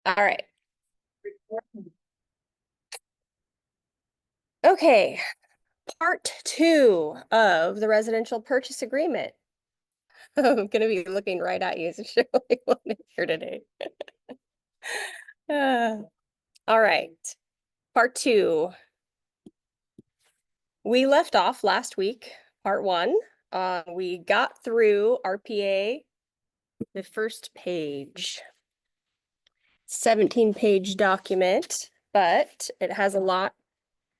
All right. Okay, part 2 of the residential purchase agreement. I'm gonna be looking right at you, so show me what is here today. Uh, all right, part 2. We left off last week, part 1. We got through RPA, the first page. 17-page document, but it has a lot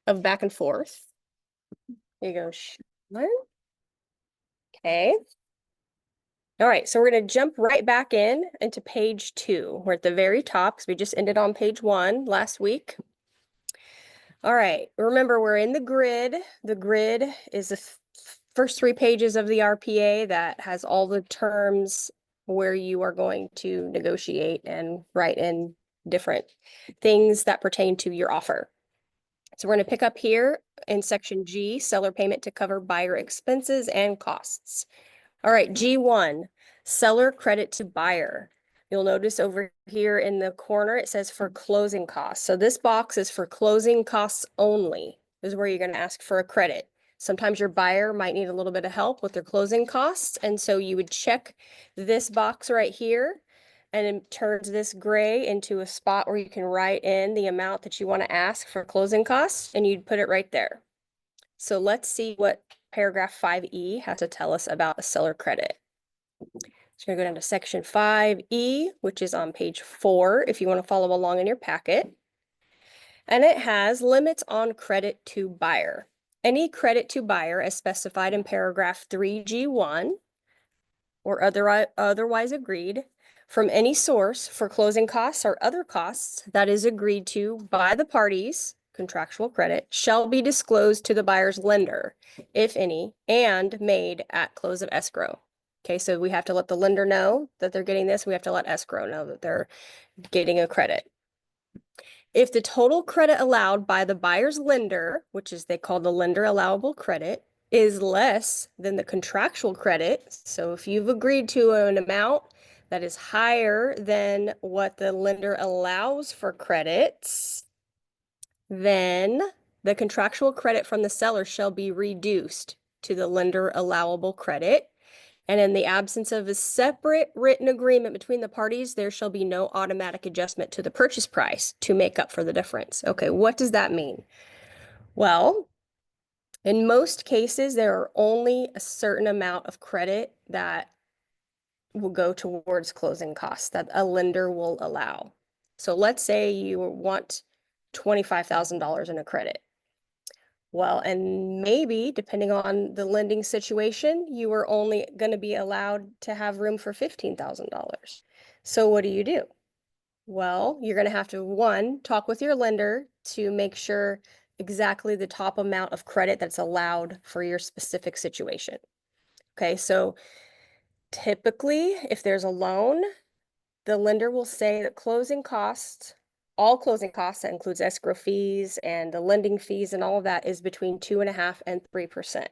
of back and forth. Here you go, Sheila. Okay. All right, so we're going to jump right back into page 2. We're at the very top because we just ended on page 1 last week. All right, remember we're in the grid. The grid is the first 3 pages of the RPA that has all the terms where you are going to negotiate and write in different things that pertain to your offer. So we're going to pick up here in section G, seller payment to cover buyer expenses and costs. All right, G1, seller credit to buyer. You'll notice over here in the corner, it says for closing costs. So this box is for closing costs only. This is where you're going to ask for a credit. Sometimes your buyer might need a little bit of help with their closing costs. And so you would check this box right here, and it turns this gray into a spot where you can write in the amount that you want to ask for closing costs, and you'd put it right there. So let's see what paragraph 5E has to tell us about a seller credit. So you're going to go down to section 5E, which is on page 4, if you want to follow along in your packet. And it has limits on credit to buyer. Any credit to buyer as specified in paragraph 3G1 or otherwise agreed from any source for closing costs or other costs that is agreed to by the parties, contractual credit, shall be disclosed to the buyer's lender, if any, and made at close of escrow. Okay, so we have to let the lender know that they're getting this. We have to let escrow know that they're getting a credit. If the total credit allowed by the buyer's lender, which is they call the lender allowable credit, is less than the contractual credit, so if you've agreed to an amount that is higher than what the lender allows for credits, then the contractual credit from the seller shall be reduced to the lender allowable credit. And in the absence of a separate written agreement between the parties, there shall be no automatic adjustment to the purchase price to make up for the difference. Okay, what does that mean? Well, in most cases, there are only a certain amount of credit that will go towards closing costs that a lender will allow. So let's say you want $25,000 in a credit. Well, and maybe depending on the lending situation, you are only going to be allowed to have room for $15,000. So what do? Well, you're going to have to, one, talk with your lender to make sure exactly the top amount of credit that's allowed for your specific situation. Okay, so typically, if there's a loan, the lender will say that closing costs, all closing costs, that includes escrow fees and the lending fees and all of that, is between 2.5% and 3%.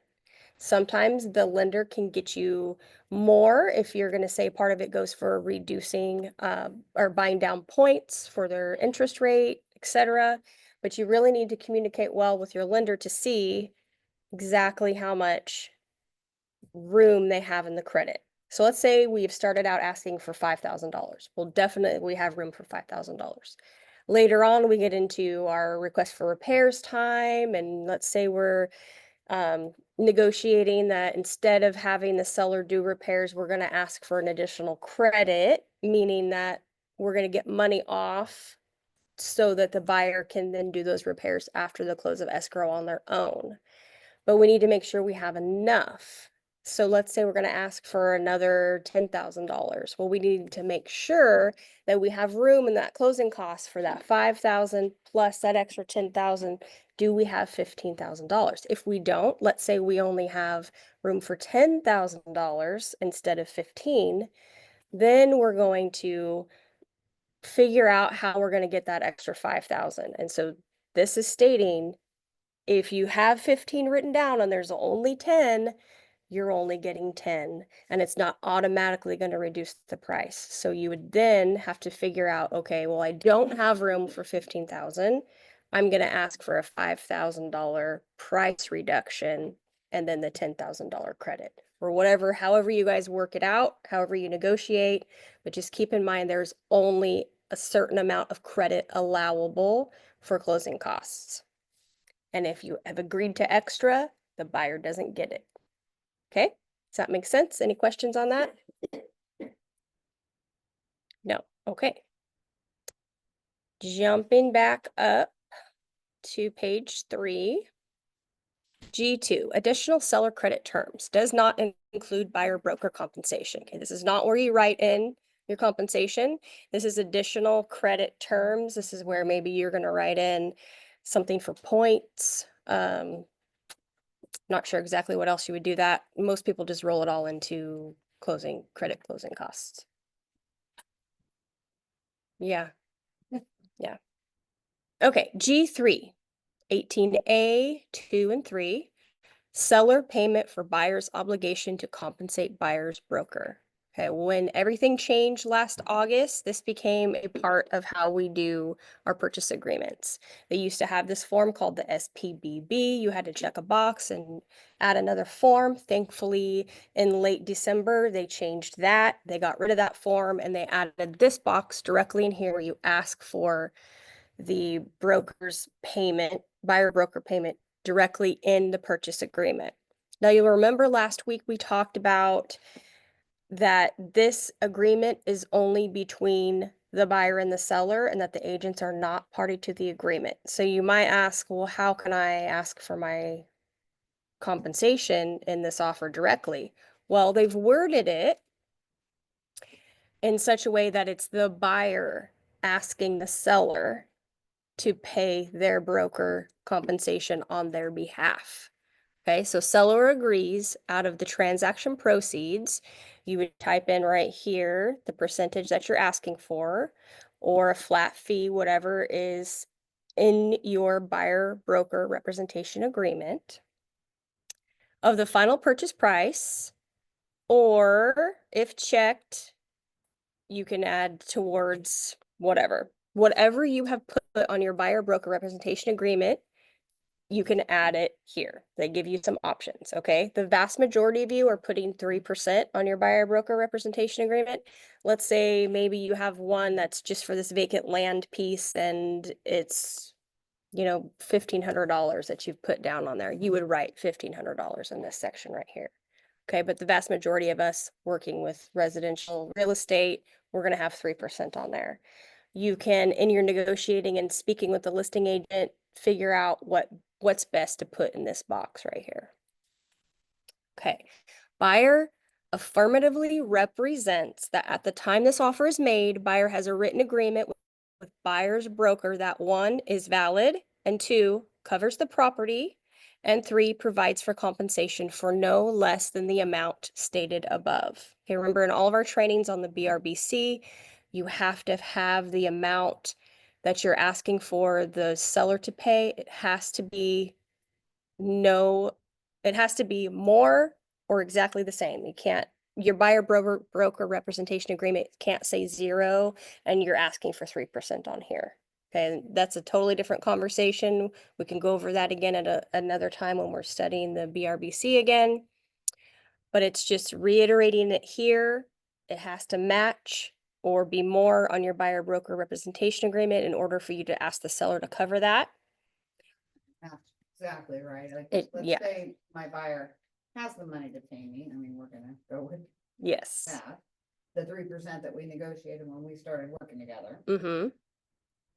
Sometimes the lender can get you more if you're going to say part of it goes for reducing or buying down points for their interest rate, etc. But you really need to communicate well with your lender to see exactly how much room they have in the credit. So let's say we've started out asking for $5,000. Well, definitely we have room for $5,000. Later on, we get into our request for repairs time, and let's say we're negotiating that instead of having the seller do repairs, we're going to ask for an additional credit, meaning that we're going to get money off so that the buyer can then do those repairs after the close of escrow on their own. But we need to make sure we have enough. So let's say we're going to ask for another $10,000. Well, we need to make sure that we have room in that closing cost for that $5,000 plus that extra $10,000. Do we have $15,000? If we don't, let's say we only have room for $10,000 instead of 15, then we're going to figure out how we're going to get that extra 5,000. And so this is stating if you have 15 written down and there's only 10, you're only getting 10, and it's not automatically going to reduce the price. So you would then have to figure out, okay, well, I don't have room for 15,000. I'm going to ask for a $5,000 price reduction and then the $10,000 credit or whatever, however you guys work it out, however you negotiate. But just keep in mind there's only a certain amount of credit allowable for closing costs. And if you have agreed to extra, the buyer doesn't get it. Okay, does that make sense? Any questions on that? No, okay. Jumping back up to page 3. G2, additional seller credit terms, does not include buyer broker compensation. Okay, this is not where you write in your compensation. This is additional credit terms. This is where maybe you're going to write in something for points. Not sure exactly what else you would do that. Most people just roll it all into closing costs. Yeah. Yeah. Okay, G3, 18A, 2 and 3. Seller payment for buyer's obligation to compensate buyer's broker. Okay, when everything changed last August, this became a part of how we do our purchase agreements. They used to have this form called the SPBB. You had to check a box and add another form. Thankfully, in late December, they changed that. They got rid of that form and they added this box directly in here where you ask for the broker's payment, buyer broker payment directly in the purchase agreement. Now, you'll remember last week we talked about that this agreement is only between the buyer and the seller and that the agents are not party to the agreement. So you might ask, well, how can I ask for my compensation in this offer directly? Well, they've worded it in such a way that it's the buyer asking the seller to pay their broker compensation on their behalf. Okay, so seller agrees out of the transaction proceeds, you would type in right here the percentage that you're asking for, or a flat fee, whatever is in your buyer broker representation agreement of the final purchase price, or if checked, you can add towards whatever you have put on your buyer broker representation agreement, you can add it here. They give you some options, okay? The vast majority of you are putting 3% on your buyer broker representation agreement. Let's say maybe you have one that's just for this vacant land piece and it's, $1,500 that you've put down on there. You would write $1,500 in this section right here. Okay, but the vast majority of us working with residential real estate, we're going to have 3% on there. You can, in your negotiating and speaking with the listing agent, figure out what's best to put in this box right here. Okay, buyer affirmatively represents that at the time this offer is made, buyer has a written agreement with buyer's broker that 1 is valid and 2 covers the property and 3 provides for compensation for no less than the amount stated above. Okay, remember in all of our trainings on the BRBC, you have to have the amount that you're asking for the seller to pay. It has to be more or exactly the same. Your buyer broker representation agreement can't say 0 and you're asking for 3% on here. Okay, that's a totally different conversation. We can go over that again at another time when we're studying the BRBC again. But it's just reiterating it here. It has to match or be more on your buyer broker representation agreement in order for you to ask the seller to cover that. That's exactly right. Let's say my buyer has the money to pay me. I mean, we're gonna go with Yes. that. The 3% that we negotiated when we started working together. Mm-hmm.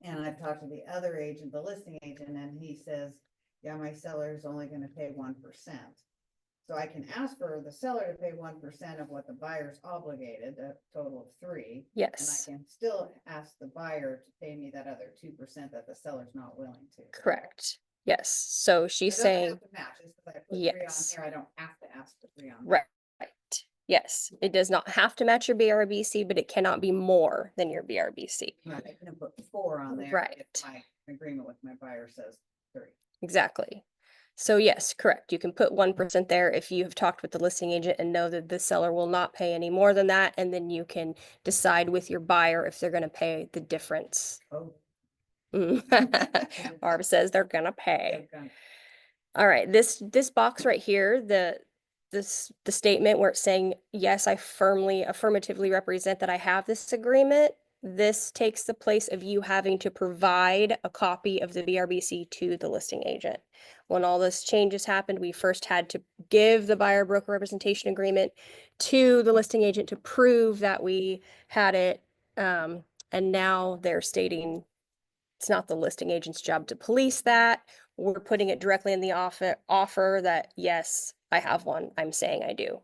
And I've talked to the other agent, the listing agent, and he says, yeah, my seller is only gonna pay 1%. So I can ask for the seller to pay 1% of what the buyer's obligated, a total of 3. Yes. And I can still ask the buyer to pay me that other 2% that the seller's not willing to. Correct. Yes. So she's saying, have to match. Just because I put 3 on yes. here, I don't have to ask for 3 on Right. Yes. It does not have to match your BRBC, but it cannot be more than your BRBC. Right. I can put 4 on there. Right. If my agreement with my buyer says 3. Exactly. So yes, correct. You can put 1% there if you have talked with the listing agent and know that the seller will not pay any more than that. And then you can decide with your buyer if they're going to pay the difference. Oh. Barb says they're going to pay. they're gonna- All right, this box right here, the statement where it's saying, yes, I affirmatively represent that I have this agreement. This takes the place of you having to provide a copy of the BRBC to the listing agent. When all this changes happened, we first had to give the buyer broker representation agreement to the listing agent to prove that we had it. And now they're stating it's not the listing agent's job to police that. We're putting it directly in the offer that, yes, I have one. I'm saying I do.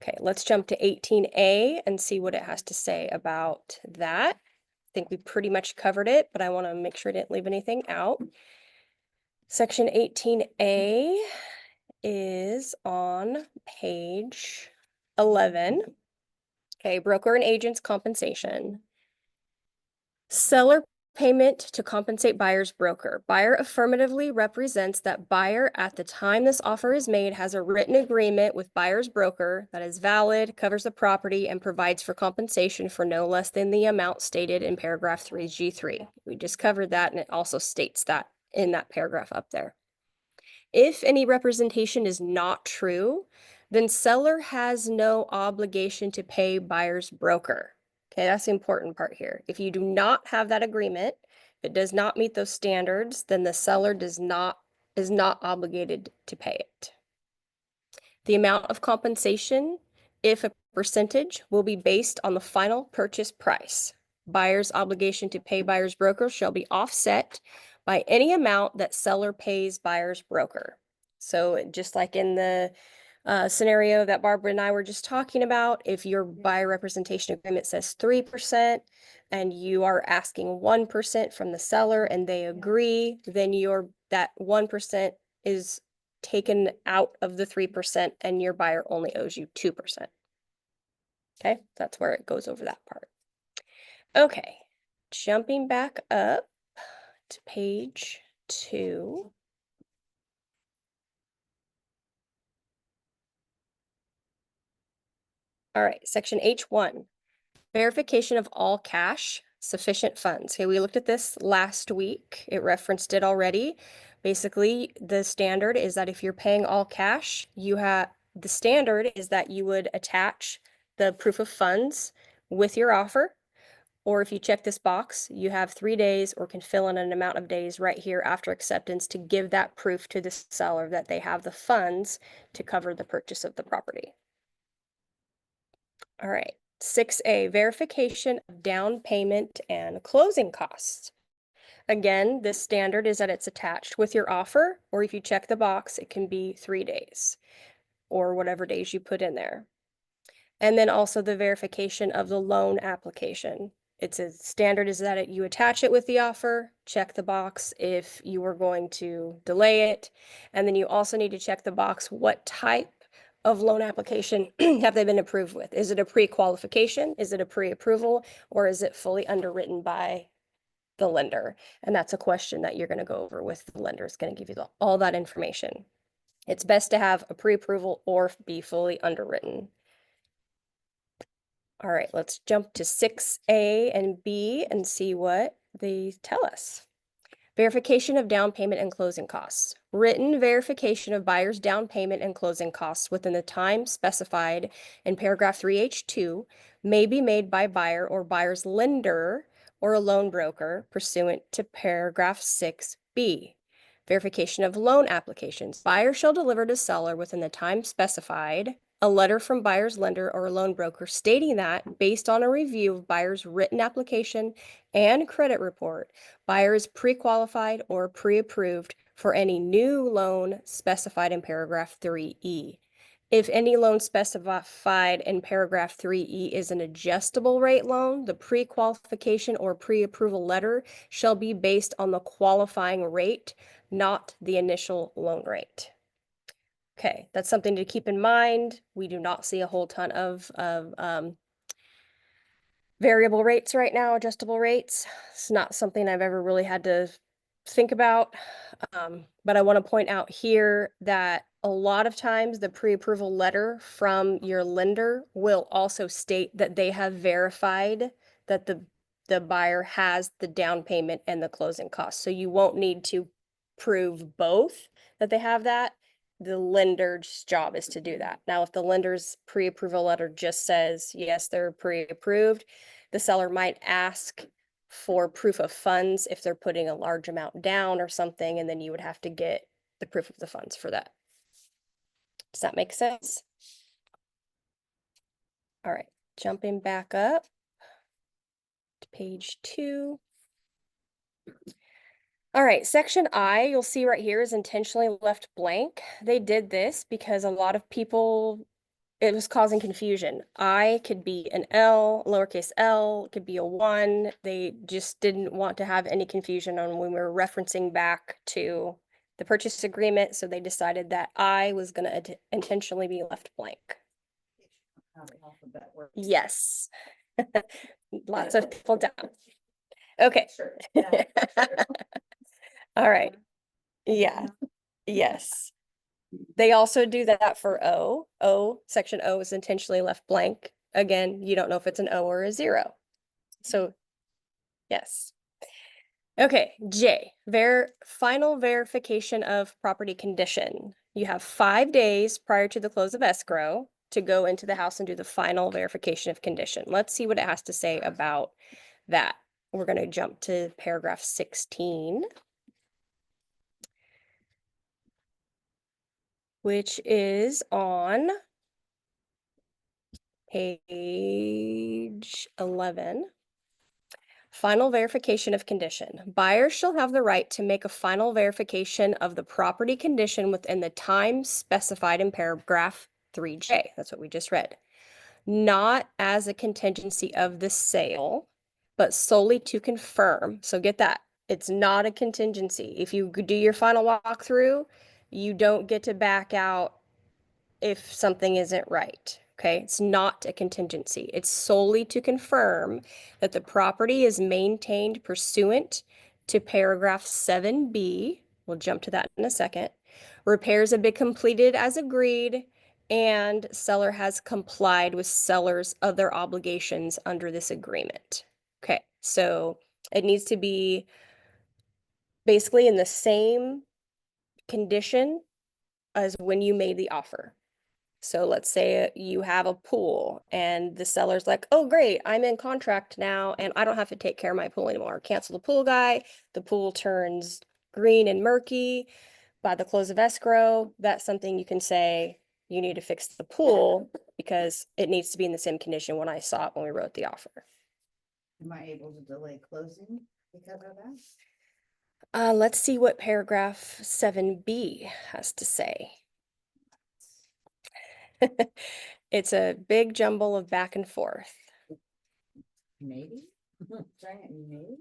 Okay, let's jump to 18A and see what it has to say about that. I think we pretty much covered it, but I want to make sure I didn't leave anything out. Section 18A is on page 11. Okay, broker and agent's compensation. Seller payment to compensate buyer's broker. Buyer affirmatively represents that buyer at the time this offer is made has a written agreement with buyer's broker that is valid, covers the property, and provides for compensation for no less than the amount stated in paragraph 3G3. We just covered that, and it also states that in that paragraph up there. If any representation is not true, then seller has no obligation to pay buyer's broker. Okay, that's the important part here. If you do not have that agreement, if it does not meet those standards, then the seller is not obligated to pay it. The amount of compensation, if a percentage, will be based on the final purchase price. Buyer's obligation to pay buyer's broker shall be offset by any amount that seller pays buyer's broker. So just like in the scenario that Barbara and I were just talking about, if your buyer representation agreement says 3% and you are asking 1% from the seller and they agree, then that 1% is taken out of the 3% and your buyer only owes you 2%. Okay, that's where it goes over that part. Okay, jumping back up to page 2. All right, section H1, verification of all cash sufficient funds. Okay, we looked at this last week. It referenced it already. Basically, the standard is that if you're paying all cash, the standard is that you would attach the proof of funds with your offer. Or if you check this box, you have 3 days or can fill in an amount of days right here after acceptance to give that proof to the seller that they have the funds to cover the purchase of the property. All right, 6A, verification of down payment and closing costs. Again, this standard is that it's attached with your offer, or if you check the box, it can be 3 days or whatever days you put in there. And then also the verification of the loan application. It's a standard is that you attach it with the offer, check the box if you are going to delay it. And then you also need to check the box, what type of loan application have they been approved with? Is it a pre-qualification? Is it a pre-approval? Or is it fully underwritten by the lender? And that's a question that you're going to go over with the lender. It's going to give you all that information. It's best to have a pre-approval or be fully underwritten. All right, let's jump to 6A and B and see what they tell us. Verification of down payment and closing costs. Written verification of buyer's down payment and closing costs within the time specified in paragraph 3H2 may be made by buyer or buyer's lender or a loan broker pursuant to paragraph 6B. Verification of loan applications. Buyer shall deliver to seller within the time specified a letter from buyer's lender or a loan broker stating that, based on a review of buyer's written application and credit report, buyer is pre-qualified or pre-approved for any new loan specified in paragraph 3E. If any loan specified in paragraph 3E is an adjustable rate loan, the pre-qualification or pre-approval letter shall be based on the qualifying rate, not the initial loan rate. Okay, that's something to keep in mind. We do not see a whole ton of variable rates right now, adjustable rates. It's not something I've ever really had to think about. But I want to point out here that a lot of times the pre-approval letter from your lender will also state that they have verified that the buyer has the down payment and the closing costs. So you won't need to prove both that they have that. The lender's job is to do that. Now, if the lender's pre-approval letter just says, yes, they're pre-approved, the seller might ask for proof of funds if they're putting a large amount down or something, and then you would have to get the proof of the funds for that. Does that make sense? All right, jumping back up to page 2. All right, section I, you'll see right here is intentionally left blank. They did this because a lot of people, it was causing confusion. I could be an L, lowercase l, could be a 1. They just didn't want to have any confusion on when we were referencing back to the purchase agreement, so they decided that I was going to intentionally be left blank. How the alphabet works. Yes. Lots of people down. Okay. Sure. Yeah, sure. All right. Yeah. Yes. They also do that for O. O, section O is intentionally left blank. Again, you don't know if it's an O or a 0. So, yes. Okay, J, final verification of property condition. You have 5 days prior to the close of escrow to go into the house and do the final verification of condition. Let's see what it has to say about that. We're going to jump to paragraph 16, which is on page 11. Final verification of condition. Buyers shall have the right to make a final verification of the property condition within the time specified in paragraph 3J. That's what we just read. Not as a contingency of the sale, but solely to confirm. So get that. It's not a contingency. If you do your final walkthrough, you don't get to back out if something isn't right. Okay, it's not a contingency. It's solely to confirm that the property is maintained pursuant to paragraph 7B. We'll jump to that in a second. Repairs have been completed as agreed, and seller has complied with seller's other obligations under this agreement. Okay, so it needs to be basically in the same condition as when you made the offer. So let's say you have a pool and the seller's like, oh, great, I'm in contract now and I don't have to take care of my pool anymore. Cancel the pool guy. The pool turns green and murky by the close of escrow. That's something you can say you need to fix the pool because it needs to be in the same condition when I saw it when we wrote the offer. Am I able to delay closing because of that? Let's see what paragraph 7B has to say. It's a big jumble of back and forth. Maybe. Trying it, maybe.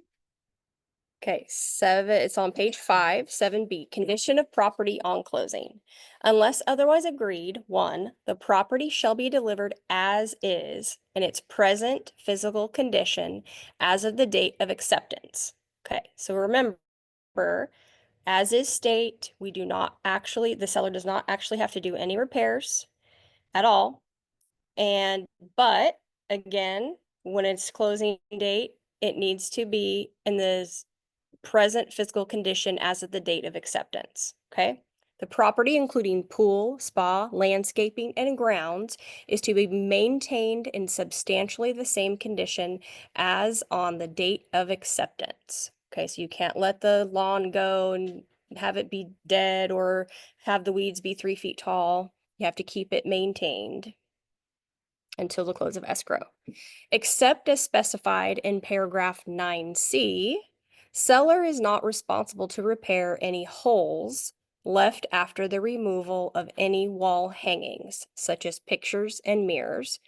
Okay, 7, it's on page 5, 7B, condition of property on closing. Unless otherwise agreed, 1, the property shall be delivered as is in its present physical condition as of the date of acceptance. Okay, so remember, as is state, we do not actually, the seller does not actually have to do any repairs at all. But again, when it's closing date, it needs to be in the present physical condition as of the date of acceptance. Okay. The property, including pool, spa, landscaping, and grounds, is to be maintained in substantially the same condition as on the date of acceptance. Okay, so you can't let the lawn go and have it be dead or have the weeds be 3 feet tall. You have to keep it maintained until the close of escrow. Except as specified in paragraph 9C, seller is not responsible to repair any holes left after the removal of any wall hangings, such as pictures and mirrors,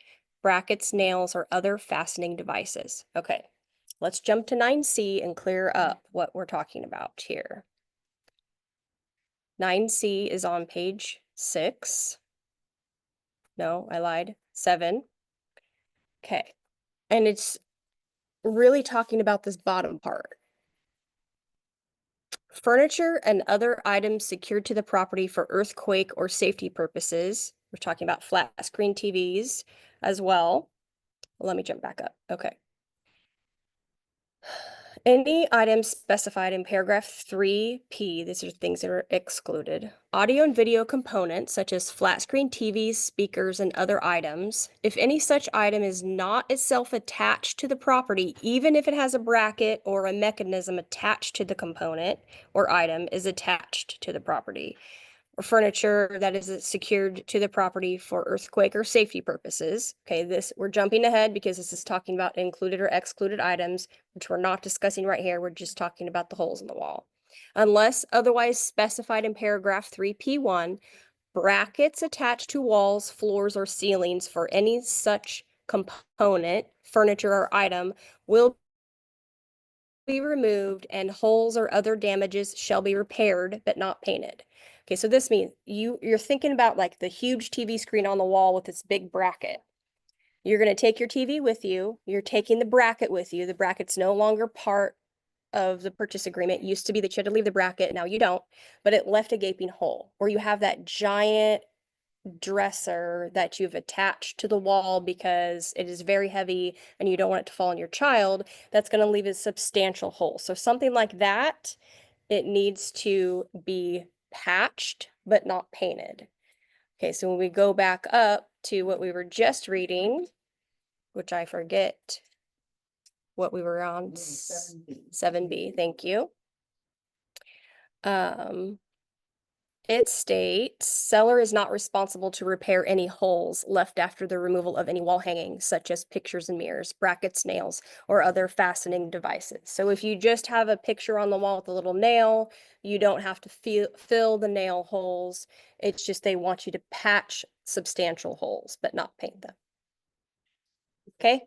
brackets, nails, or other fastening devices. Okay, let's jump to 9C and clear up what we're talking about here. 9C is on page 6. No, I lied. 7. Okay. And it's really talking about this bottom part. Furniture and other items secured to the property for earthquake or safety purposes. We're talking about flat screen TVs as well. Let me jump back up. Okay. Any items specified in paragraph 3P, these are things that are excluded. Audio and video components such as flat screen TVs, speakers, and other items. If any such item is not itself attached to the property, even if it has a bracket or a mechanism attached to the component or item is attached to the property. Or furniture that is secured to the property for earthquake or safety purposes. Okay, we're jumping ahead because this is talking about included or excluded items, which we're not discussing right here. We're just talking about the holes in the wall. Unless otherwise specified in paragraph 3P1, brackets attached to walls, floors, or ceilings for any such component, furniture, or item will be removed and holes or other damages shall be repaired but not painted. Okay, so this means you're thinking about like the huge TV screen on the wall with this big bracket. You're going to take your TV with you. You're taking the bracket with you. The bracket's no longer part of the purchase agreement. It used to be that you had to leave the bracket. Now you don't, but it left a gaping hole where you have that giant dresser that you've attached to the wall because it is very heavy and you don't want it to fall on your child. That's going to leave a substantial hole. So something like that, it needs to be patched but not painted. Okay, so when we go back up to what we were just reading, which I forget what we were on, 7B, thank you. It states, seller is not responsible to repair any holes left after the removal of any wall hangings, such as pictures and mirrors, brackets, nails, or other fastening devices. So if you just have a picture on the wall with a little nail, you don't have to fill the nail holes. It's just they want you to patch substantial holes, but not paint them. Okay?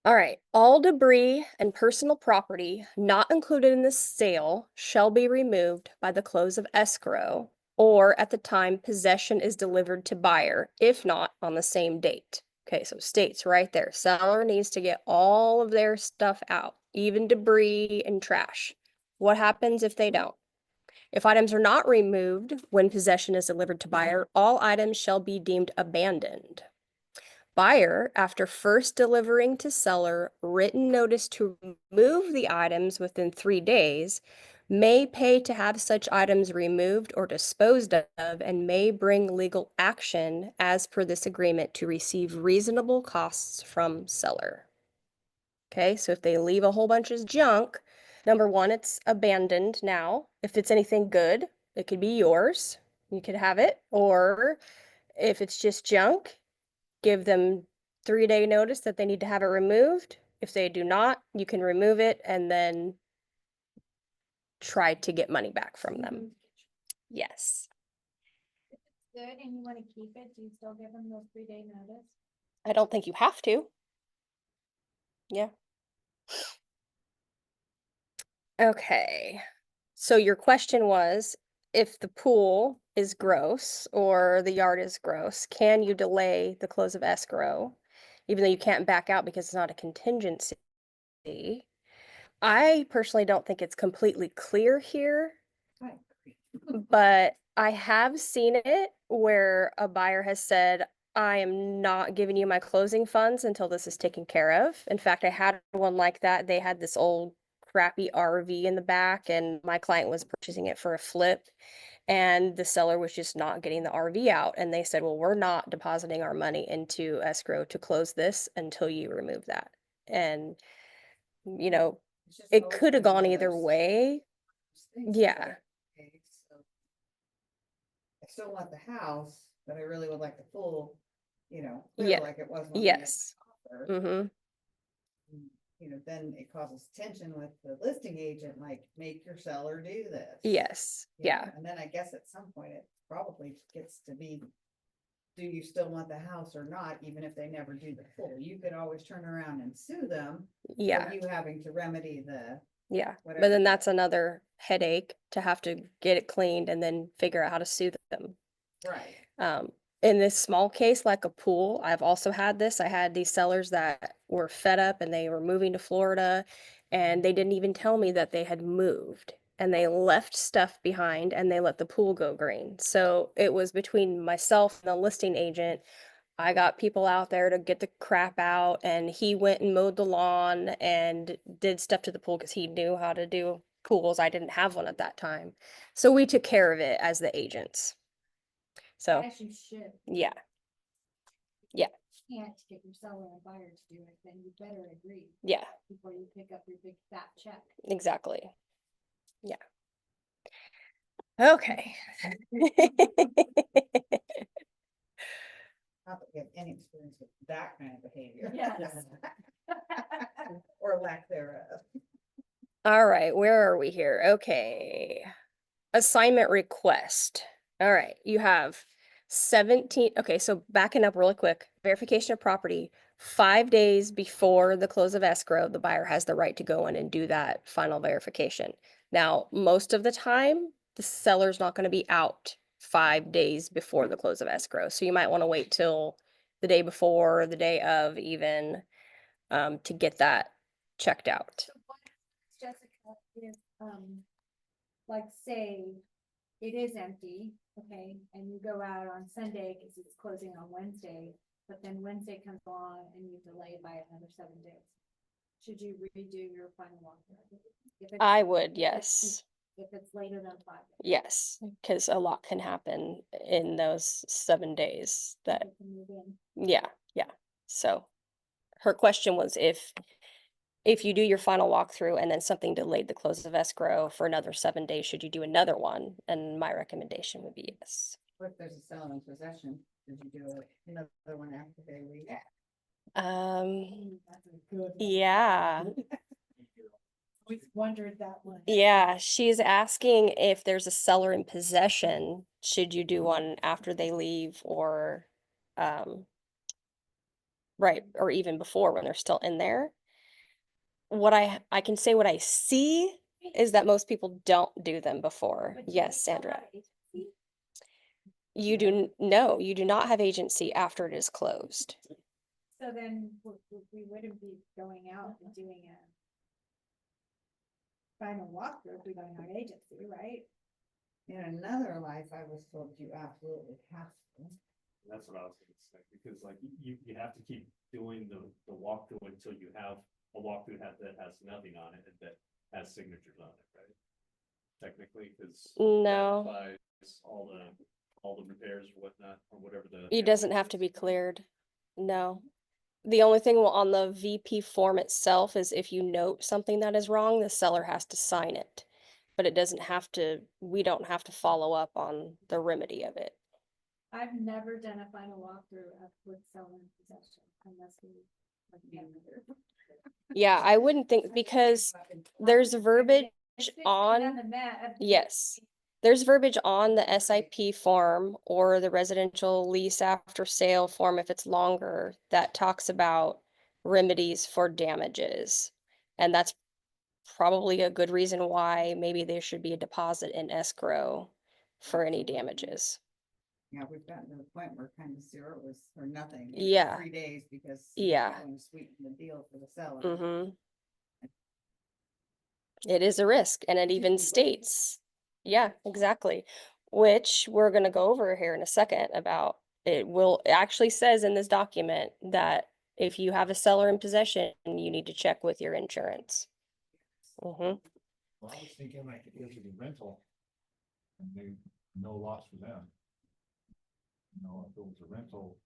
All right, all debris and personal property not included in the sale shall be removed by the close of escrow or at the time possession is delivered to buyer, if not on the same date. Okay, so states right there, seller needs to get all of their stuff out, even debris and trash. What happens if they don't? If items are not removed when possession is delivered to buyer, all items shall be deemed abandoned. Buyer, after first delivering to seller written notice to remove the items within 3 days, may pay to have such items removed or disposed of and may bring legal action as per this agreement to receive reasonable costs from seller. Okay, so if they leave a whole bunch of junk, number one, it's abandoned now. If it's anything good, it could be yours. You could have it. Or if it's just junk, give them 3-day notice that they need to have it removed. If they do not, you can remove it and then try to get money back from them. Yes. If it's good and you wanna keep it, do you still give them those 3-day notice? I don't think you have to. Yeah. Okay. So your question was, if the pool is gross or the yard is gross, can you delay the close of escrow? Even though you can't back out because it's not a contingency. I personally don't think it's completely clear here, I agree. but I have seen it where a buyer has said, I am not giving you my closing funds until this is taken care of. In fact, I had one like that. They had this old crappy RV in the back, and my client was purchasing it for a flip, and the seller was just not getting the RV out. And they said, well, we're not depositing our money into escrow to close this until you remove that. And, you know, It's just it always could have been one gone of either those way. things, Yeah. like, okay, so I still want the house, but I really would like the pool, clear Yeah. like it was when we had Yes. the offer. Mm-hmm. Then it causes tension with the listing agent, like, make your seller do this. Yes. Yeah. And then I guess at some point it probably gets to be, do you still want the house or not, even if they never do the pool? You could always turn around and sue them. Yeah. For you having to remedy the, Yeah. But whatever. then that's another headache to have to get it cleaned and then figure out how to sue them. right. In this small case, like a pool, I've also had this. I had these sellers that were fed up and they were moving to Florida and they didn't even tell me that they had moved. And they left stuff behind and they let the pool go green. So it was between myself and the listing agent. I got people out there to get the crap out, and he went and mowed the lawn and did stuff to the pool because he knew how to do pools. I didn't have one at that time. So we took care of it as the agents. So, As you should. yeah, Can't get your seller and buyer to do it, then you better agree yeah, before you pick up your big fat check. exactly. Yeah. Okay. Not that we have any experience with that kind of behavior. Yes. Or lack thereof. All right, where are we here? Okay. Assignment request. All right, you have 17. Okay, so backing up really quick, verification of property, 5 days before the close of escrow, the buyer has the right to go in and do that final verification. Now, most of the time, the seller's not going to be out 5 days before the close of escrow. So you might want to wait till the day before, or the day of even, to get that checked out. So what, Jessica, if, like, say, it is empty, okay, and you go out on Sunday because it's closing on Wednesday, but then Wednesday comes along and you delay by another 7 days. Should you redo your final walkthrough? If it's- I would, if it's- yes. If it's later than 5 days. Yes, because a lot can happen in those 7 days that, people can move in. yeah. So her question was if you do your final walkthrough and then something delayed the close of escrow for another 7 days, should you do another one? And my recommendation would be yes. What if there's a seller in possession? Did you do another one after they leave? That's a good one. Yeah. Always wondered that one. Yeah, she's asking if there's a seller in possession, should you do one after they leave or, right, or even before when they're still in there? What I can say what I see is that most people don't do them before. But do Yes, you still Sandra. have agency? You do, no, you do not have agency after it is closed. So then we wouldn't be going out and doing a final walkthrough if we don't have agency, right? In another life, I was told you absolutely have to. That's what I was gonna say, because like you have to keep doing the walkthrough until you have a walkthrough that has nothing on it and that has signatures on it, right? Technically, because. No. All the repairs or whatnot, or whatever the. It doesn't have to be cleared. No. The only thing on the VP form itself is if you note something that is wrong, the seller has to sign it. But it doesn't have to, we don't have to follow up on the remedy of it. I've never done a final walkthrough with seller in possession unless we. like, get another- Yeah, I wouldn't think, because there's verbiage It's fixed on, and the mat- yes. There's verbiage on the SIP form or the residential lease after sale form, if it's longer, that talks about remedies for damages. And that's probably a good reason why maybe there should be a deposit in escrow for any damages. Yeah, we've gotten to the point where kind of zero was, or nothing. Yeah. 3 days because. Yeah. Want to sweeten the deal for the seller. Mm-hmm. It is a risk, and it even states, yeah, exactly. Which we're gonna go over here in a second about, it actually says in this document that if you have a seller in possession, you need to check with your insurance. Mm-hmm. Well, I was thinking like if it was a rental. And they, no loss for them. You know, if it was a rental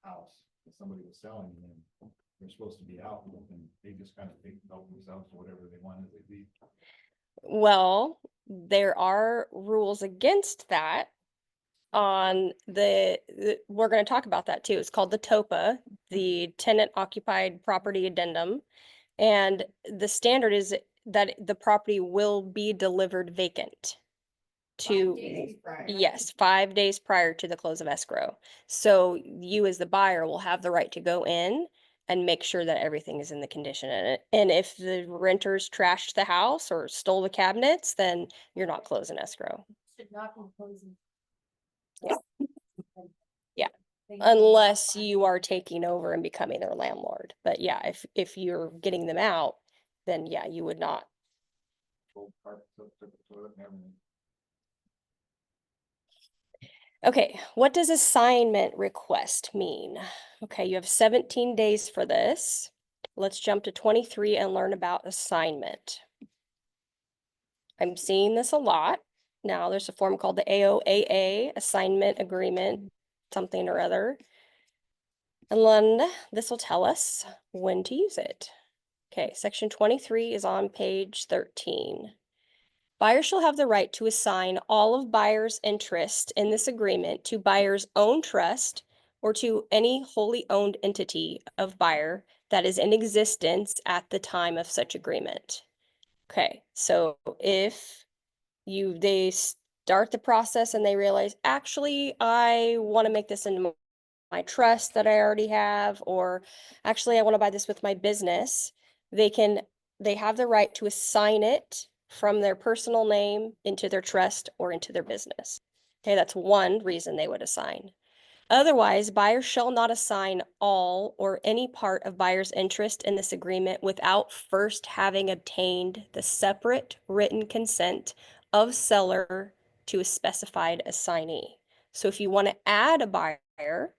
house that somebody was selling, and then they're supposed to be out, and they just kind of think about themselves or whatever they want as they leave. Well, there are rules against that on we're going to talk about that too. It's called the TOPA, the Tenant Occupied Property Addendum. And the standard is that the property will be delivered vacant to, 5 days prior. yes, 5 days prior to the close of escrow. So you as the buyer will have the right to go in and make sure that everything is in the condition in it. And if the renters trashed the house or stole the cabinets, then you're not closing escrow. Should not be closing. Yeah. Yeah. They need Unless to- you are taking over and becoming their landlord. But yeah, if you're getting them out, then yeah, you would not. Old carpet, took the toilet and everything. Okay, what does assignment request mean? Okay, you have 17 days for this. Let's jump to 23 and learn about assignment. I'm seeing this a lot. Now there's a form called the AOAA, Assignment Agreement, something or other. And then this will tell us when to use it. Okay, section 23 is on page 13. Buyer shall have the right to assign all of buyer's interest in this agreement to buyer's own trust or to any wholly owned entity of buyer that is in existence at the time of such agreement. Okay, so if they start the process and they realize, actually, I want to make this into my trust that I already have, or actually I want to buy this with my business, they have the right to assign it from their personal name into their trust or into their business. Okay, that's one reason they would assign. Otherwise, buyer shall not assign all or any part of buyer's interest in this agreement without first having obtained the separate written consent of seller to a specified assignee. So if you want to add a buyer,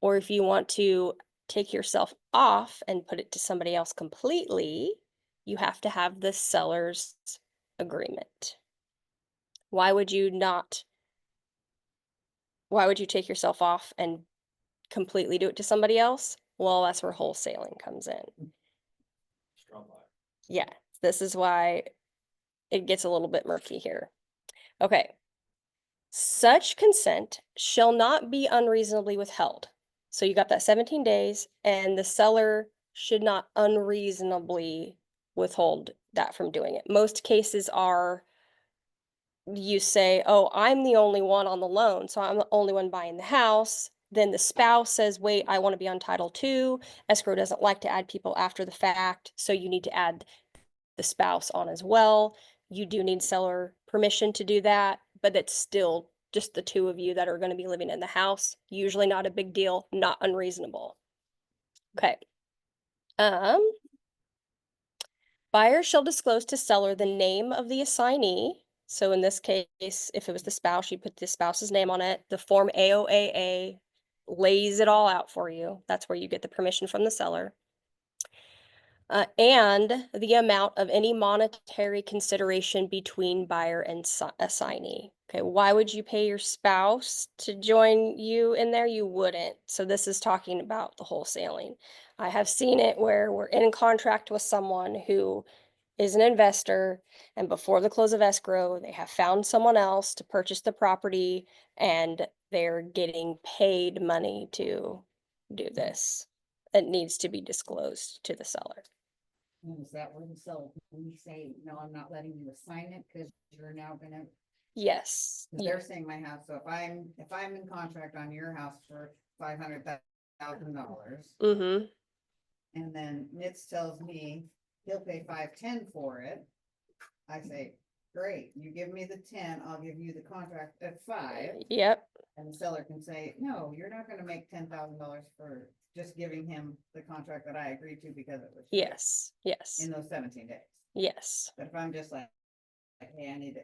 or if you want to take yourself off and put it to somebody else completely, you have to have the seller's agreement. Why would you take yourself off and completely do it to somebody else? Well, that's where wholesaling comes in. Strong buyer. Yeah, this is why it gets a little bit murky here. Okay. Such consent shall not be unreasonably withheld. So you got that 17 days, and the seller should not unreasonably withhold that from doing it. Most cases are, you say, oh, I'm the only one on the loan, so I'm the only one buying the house. Then the spouse says, wait, I want to be on title too. Escrow doesn't like to add people after the fact, so you need to add the spouse on as well. You do need seller permission to do that, but it's still just the two of you that are going to be living in the house. Usually not a big deal, not unreasonable. Okay. Buyer shall disclose to seller the name of the assignee. So in this case, if it was the spouse, you put the spouse's name on it. The form AOAA lays it all out for you. That's where you get the permission from the seller. And the amount of any monetary consideration between buyer and assignee. Okay, why would you pay your spouse to join you in there? You wouldn't. So this is talking about the wholesaling. I have seen it where we're in contract with someone who is an investor, and before the close of escrow, they have found someone else to purchase the property, and they're getting paid money to do this. It needs to be disclosed to the seller. And is that where the seller, we say, no, I'm not letting you assign it because you're now gonna, Yes. because they're saying my house, so if I'm in contract on your house for $500,000. Mm-hmm. And then Nitz tells me he'll pay 510 for it. I say, great, you give me the 10, I'll give you the contract at 5. Yep. And the seller can say, no, you're not gonna make $10,000 for just giving him the contract that I agreed to because it was. Yes. Yes. In those 17 days. Yes. But if I'm just like, hey, I need to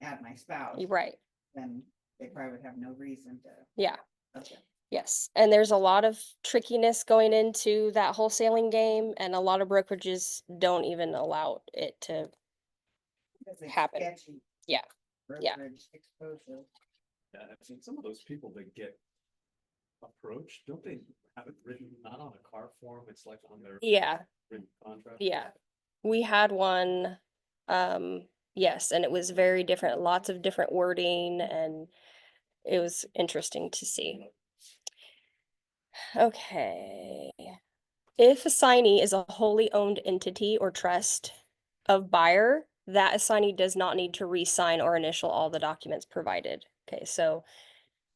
add my spouse, You're right. then they probably would have no reason to. Yeah. Okay. Yes. And there's a lot of trickiness going into that wholesaling game, and a lot of brokerages don't even allow it to Because it's happen. sketchy. Yeah. Yeah. Brokerage exposure. Yeah, I've seen some of those people that get approached, don't they have it written, not on a car form, it's like on their Yeah. written contract? Yeah. We had one, yes, and it was very different, lots of different wording, and it was interesting to see. Okay. If assignee is a wholly owned entity or trust of buyer, that assignee does not need to re-sign or initial all the documents provided. Okay, so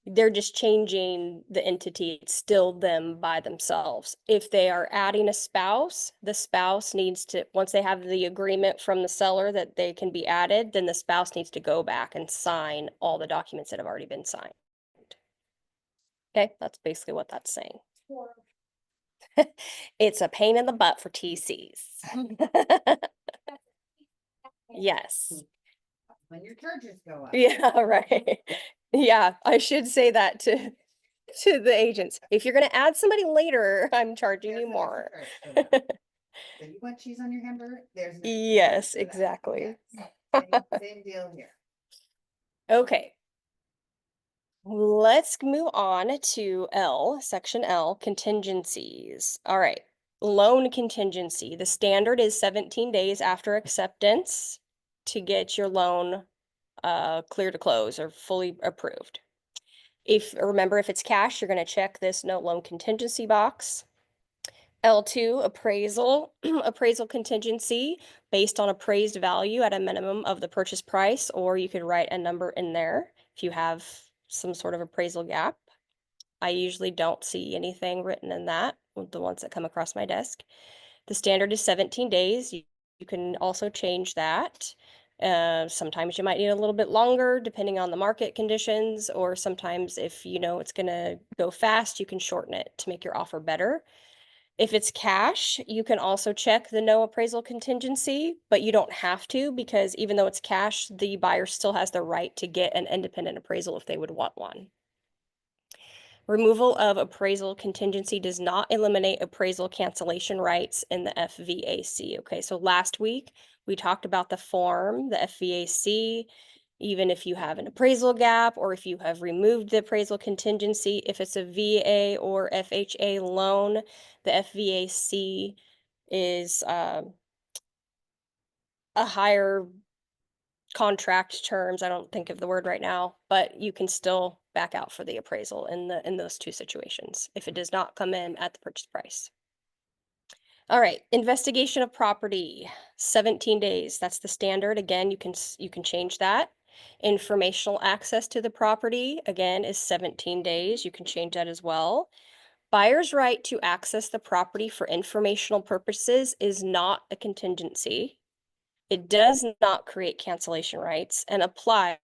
they're just changing the entity, it's still them by themselves. If they are adding a spouse, the spouse needs to, once they have the agreement from the seller that they can be added, then the spouse needs to go back and sign all the documents that have already been signed. Okay, that's basically what that's saying. It's a pain in the butt for TCs. Yes. When your charges go up. Yeah, right. Yeah, I should say that to the agents. If you're gonna add somebody later, I'm charging There's you an more. extra charge for that. So you want cheese on your hamburger? There's an extra charge Yes, for that. exactly. Yes. Same deal here. Okay. Let's move on to L, section L, contingencies. All right. Loan contingency. The standard is 17 days after acceptance to get your loan clear to close or fully approved. Remember, if it's cash, you're going to check this note loan contingency box. L2, appraisal, appraisal contingency based on appraised value at a minimum of the purchase price, or you could write a number in there if you have some sort of appraisal gap. I usually don't see anything written in that, with the ones that come across my desk. The standard is 17 days. You can also change that. Sometimes you might need a little bit longer depending on the market conditions, or sometimes if you know it's gonna go fast, you can shorten it to make your offer better. If it's cash, you can also check the no appraisal contingency, but you don't have to, because even though it's cash, the buyer still has the right to get an independent appraisal if they would want one. Removal of appraisal contingency does not eliminate appraisal cancellation rights in the FVAC. Okay, so last week we talked about the form, the FVAC. Even if you have an appraisal gap or if you have removed the appraisal contingency, if it's a VA or FHA loan, the FVAC is a higher contract terms. I don't think of the word right now, but you can still back out for the appraisal in those two situations if it does not come in at the purchase price. All right, investigation of property, 17 days. That's the standard. Again, you can change that. Informational access to the property, again, is 17 days. You can change that as well. Buyer's right to access the property for informational purposes is not a contingency. It does not create cancellation rights and applies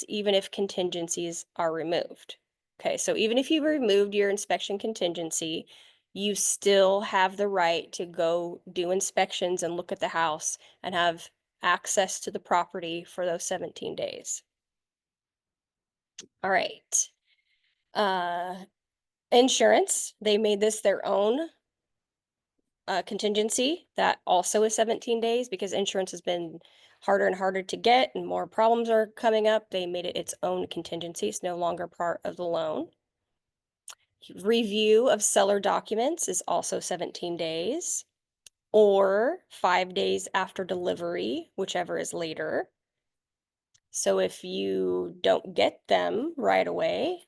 even if contingencies are removed. Okay, so even if you removed your inspection contingency, you still have the right to go do inspections and look at the house and have access to the property for those 17 days. All right. Insurance, they made this their own contingency that also is 17 days because insurance has been harder and harder to get and more problems are coming up. They made it its own contingency. It's no longer part of the loan. Review of seller documents is also 17 days or 5 days after delivery, whichever is later. So if you don't get them right away,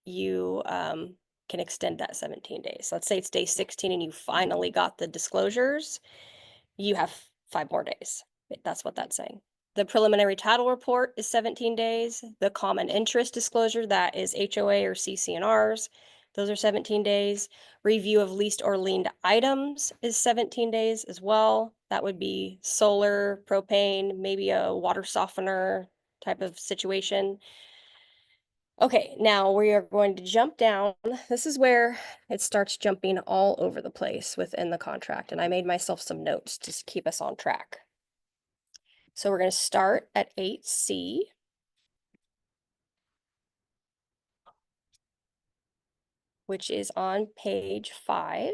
you can extend that 17 days. Let's say it's day 16 and you finally got the disclosures, you have 5 more days. That's what that's saying. The preliminary title report is 17 days. The common interest disclosure, that is HOA or CC&Rs, those are 17 days. Review of leased or liened items is 17 days as well. That would be solar, propane, maybe a water softener type of situation. Okay, now we are going to jump down. This is where it starts jumping all over the place within the contract, and I made myself some notes to keep us on track. So we're going to start at 8C. Which is on page 5.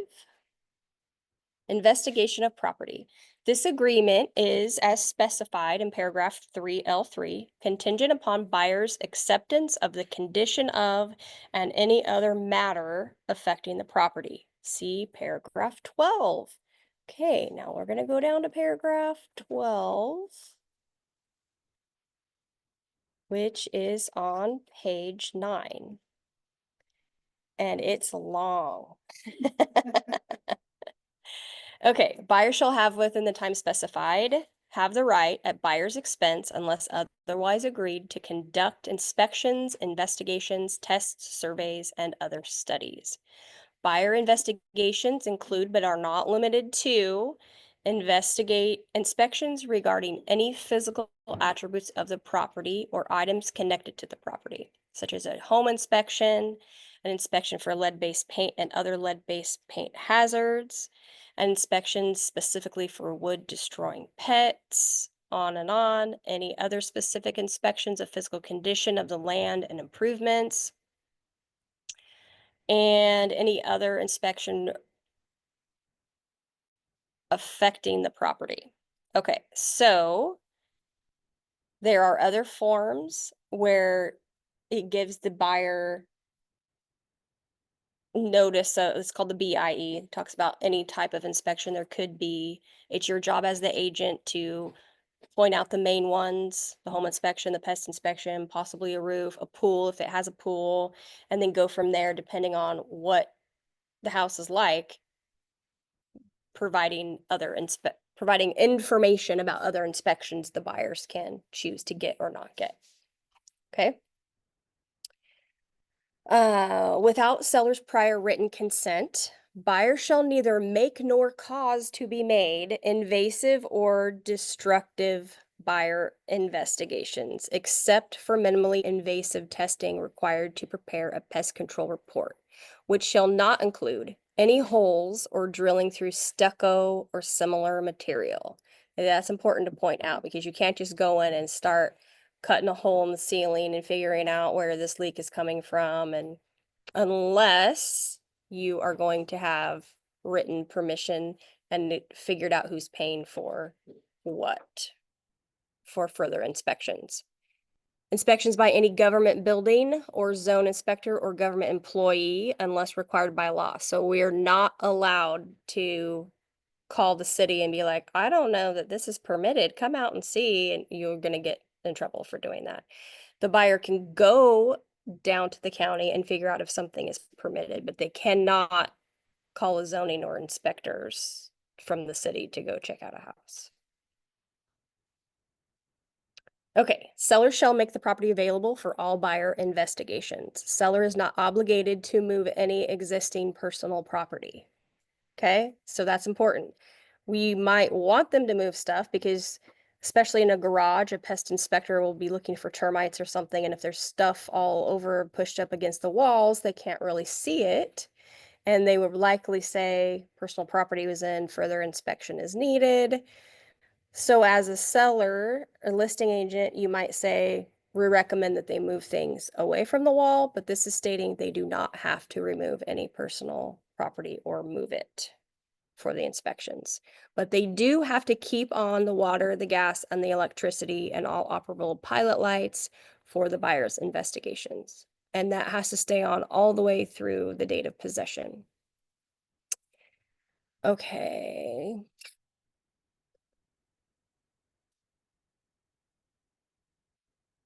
Investigation of property. This agreement is as specified in paragraph 3L3, contingent upon buyer's acceptance of the condition of and any other matter affecting the property. See paragraph 12. Okay, now we're going to go down to paragraph 12, which is on page 9. And it's long. Okay, buyer shall have within the time specified, have the right at buyer's expense unless otherwise agreed to conduct inspections, investigations, tests, surveys, and other studies. Buyer investigations include but are not limited to investigate inspections regarding any physical attributes of the property or items connected to the property, such as a home inspection, an inspection for lead-based paint and other lead-based paint hazards, an inspection specifically for wood destroying pets, on and on, any other specific inspections of physical condition of the land and improvements, and any other inspection affecting the property. Okay, so there are other forms where it gives the buyer notice, it's called the BIE, talks about any type of inspection there could be. It's your job as the agent to point out the main ones, the home inspection, the pest inspection, possibly a roof, a pool if it has a pool, and then go from there depending on what the house is like, providing information about other inspections the buyers can choose to get or not get. Okay. Without seller's prior written consent, buyer shall neither make nor cause to be made invasive or destructive buyer investigations, except for minimally invasive testing required to prepare a pest control report, which shall not include any holes or drilling through stucco or similar material. And that's important to point out because you can't just go in and start cutting a hole in the ceiling and figuring out where this leak is coming from, and unless you are going to have written permission and figured out who's paying for what for further inspections. Inspections by any government building or zone inspector or government employee unless required by law. So we are not allowed to call the city and be like, I don't know that this is permitted. Come out and see, and you're going to get in trouble for doing that. The buyer can go down to the county and figure out if something is permitted, but they cannot call a zoning or inspectors from the city to go check out a house. Okay, seller shall make the property available for all buyer investigations. Seller is not obligated to move any existing personal property. Okay, so that's important. We might want them to move stuff because, especially in a garage, a pest inspector will be looking for termites or something. And if there's stuff all over pushed up against the walls, they can't really see it. And they would likely say personal property was in, further inspection is needed. So as a seller or listing agent, you might say, we recommend that they move things away from the wall, but this is stating they do not have to remove any personal property or move it for the inspections. But they do have to keep on the water, the gas, and the electricity and all operable pilot lights for the buyer's investigations. And that has to stay on all the way through the date of possession. Okay.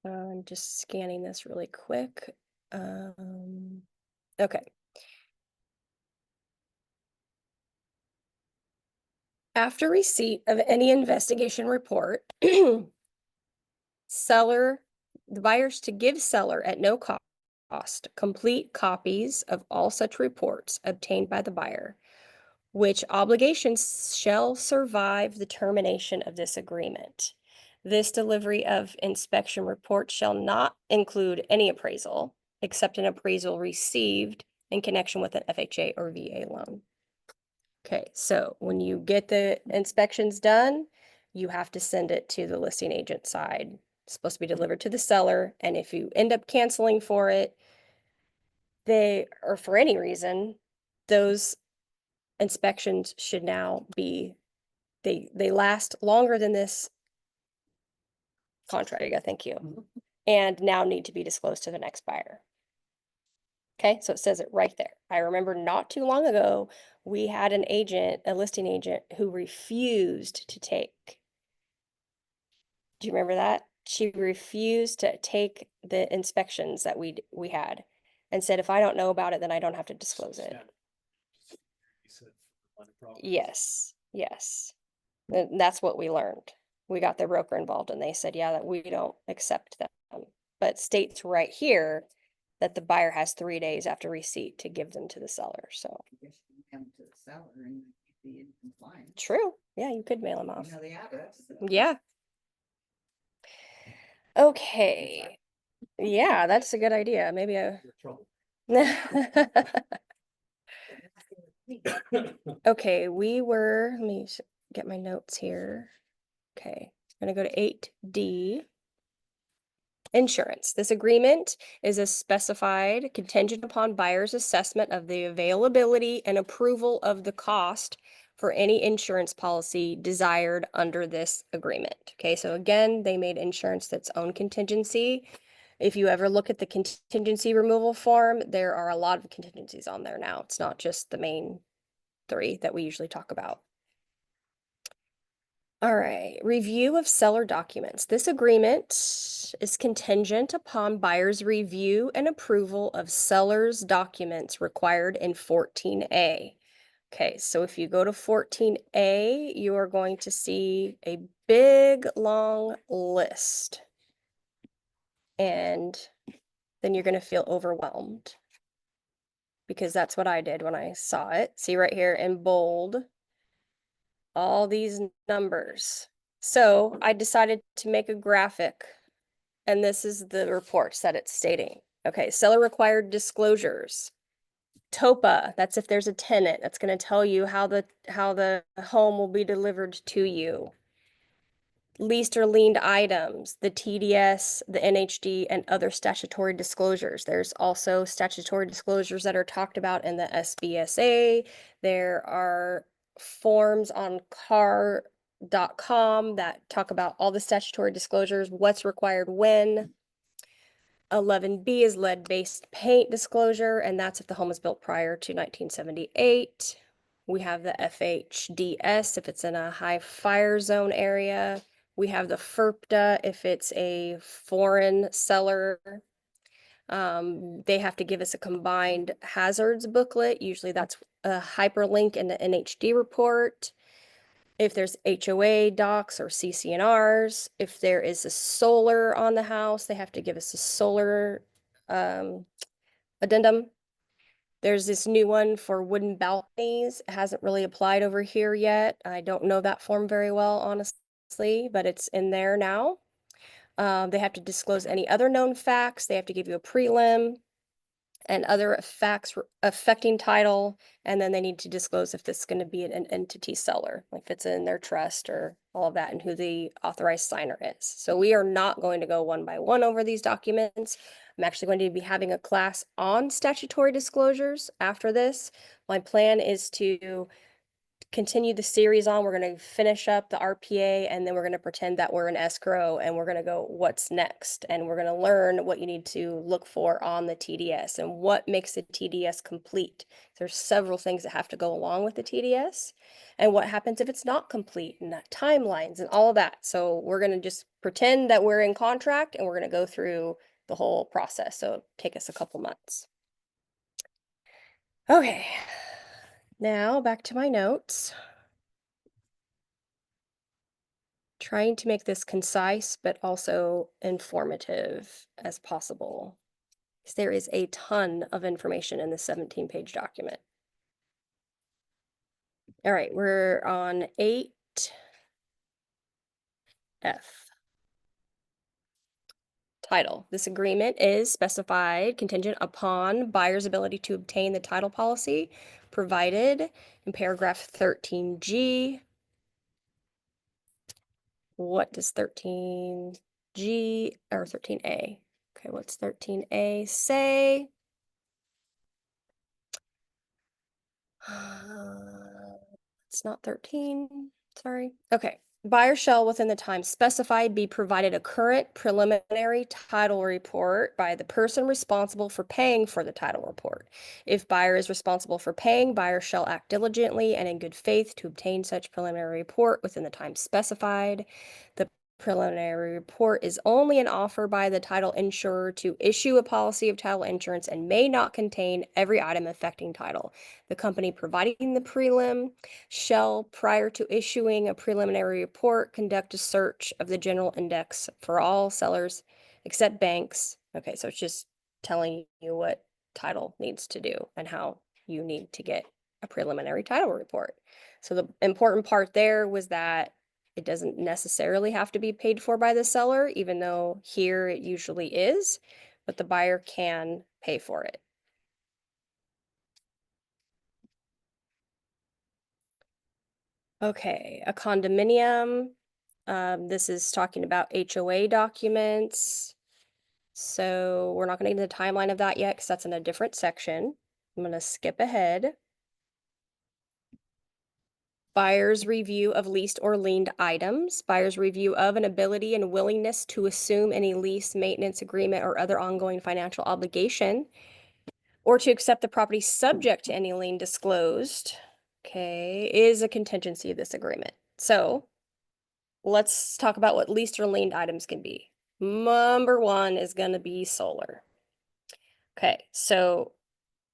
I'm just scanning this really quick. Okay. After receipt of any investigation report, the buyers to give seller at no cost complete copies of all such reports obtained by the buyer, which obligations shall survive the termination of this agreement. This delivery of inspection report shall not include any appraisal, except an appraisal received in connection with an FHA or VA loan. Okay, so when you get the inspections done, you have to send it to the listing agent side. It's supposed to be delivered to the seller, and if you end up canceling for it, or for any reason, those inspections should now be, they last longer than this contract, thank you, and now need to be disclosed to the next buyer. Okay, so it says it right there. I remember not too long ago, we had an agent, a listing agent, who refused to take. Do you remember that? She refused to take the inspections that we had and said, if I don't know about it, then I don't have to disclose it. You said for money problems. Yes, yes. And that's what we learned. We got the broker involved and they said, yeah, that we don't accept them. But states right here that the buyer has 3 days after receipt to give them to the seller, so. I guess you can come to the seller and be in compliance. True, yeah, you could mail them You off. know the address. Yeah. Okay, yeah, that's a good idea, maybe Your trouble. Okay, let me get my notes here. Okay, I'm gonna go to 8D. Insurance. This agreement is a specified contingent upon buyer's assessment of the availability and approval of the cost for any insurance policy desired under this agreement. Okay, so again, they made insurance that's own contingency. If you ever look at the contingency removal form, there are a lot of contingencies on there now. It's not just the main 3 that we usually talk about. All right, review of seller documents. This agreement is contingent upon buyer's review and approval of seller's documents required in 14A. Okay, so if you go to 14A, you are going to see a big, long list. And then you're going to feel overwhelmed. Because that's what I did when I saw it. See right here in bold, all these numbers. So I decided to make a graphic, and this is the reports that it's stating. Okay, seller required disclosures. TOPA, that's if there's a tenant, that's going to tell you how the home will be delivered to you. Leased or liened items, the TDS, the NHD, and other statutory disclosures. There's also statutory disclosures that are talked about in the SBSA. There are forms on car.com that talk about all the statutory disclosures, what's required when. 11B is lead-based paint disclosure, and that's if the home was built prior to 1978. We have the FHDS if it's in a high fire zone area. We have the FERPTA if it's a foreign seller. They have to give us a combined hazards booklet. Usually that's a hyperlink in the NHD report. If there's HOA docs or CCNRs, if there is a solar on the house, they have to give us a solar addendum. There's this new one for wooden balconies. It hasn't really applied over here yet. I don't know that form very well, honestly, but it's in there now. They have to disclose any other known facts. They have to give you a prelim and other facts affecting title, and then they need to disclose if this is going to be an entity seller, like if it's in their trust or all of that, and who the authorized signer is. So we are not going to go one by one over these documents. I'm actually going to be having a class on statutory disclosures after this. My plan is to continue the series on. We're going to finish up the RPA, and then we're going to pretend that we're an escrow, and we're going to go what's next, and we're going to learn what you need to look for on the TDS and what makes the TDS complete. There's several things that have to go along with the TDS, and what happens if it's not complete, and timelines and all of that. So we're going to just pretend that we're in contract, and we're going to go through the whole process. So it'll take us a couple months. Okay, now back to my notes. Trying to make this concise, but also informative as possible. Because there is a ton of information in the 17-page document. All right, we're on 8F. Title. This agreement is specified contingent upon buyer's ability to obtain the title policy provided in paragraph 13G. What does 13G or 13A? Okay, what's 13A say? It's not 13, sorry. Okay. Buyer shall, within the time specified, be provided a current preliminary title report by the person responsible for paying for the title report. If buyer is responsible for paying, buyer shall act diligently and in good faith to obtain such preliminary report within the time specified. The preliminary report is only an offer by the title insurer to issue a policy of title insurance and may not contain every item affecting title. The company providing the prelim shall, prior to issuing a preliminary report, conduct a search of the general index for all sellers except banks. Okay, so it's just telling you what title needs to do and how you need to get a preliminary title report. So the important part there was that it doesn't necessarily have to be paid for by the seller, even though here it usually is, but the buyer can pay for it. Okay, a condominium. This is talking about HOA documents. So we're not gonna get into the timeline of that yet, because that's in a different section. I'm gonna skip ahead. Buyer's review of leased or liened items, buyer's review of an ability and willingness to assume any lease, maintenance agreement, or other ongoing financial obligation, or to accept the property subject to any lien disclosed, okay, is a contingency of this agreement. So let's talk about what leased or liened items can be. Number one is gonna be solar. Okay, so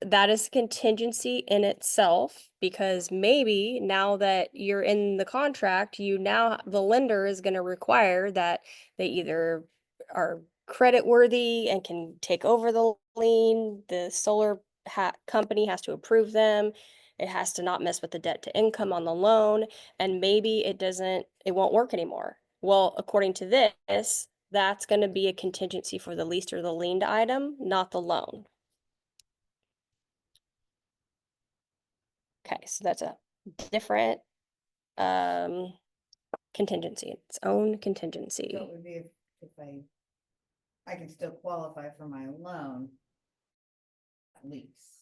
that is contingency in itself, because maybe now that you're in the contract, the lender is gonna require that they either are credit worthy and can take over the lien, the solar company has to approve them. It has to not mess with the debt to income on the loan, and maybe it won't work anymore. Well, according to this, that's gonna be a contingency for the leased or the liened item, not the loan. Okay, so that's a different contingency, its own contingency. So it would be if I can still qualify for my loan lease,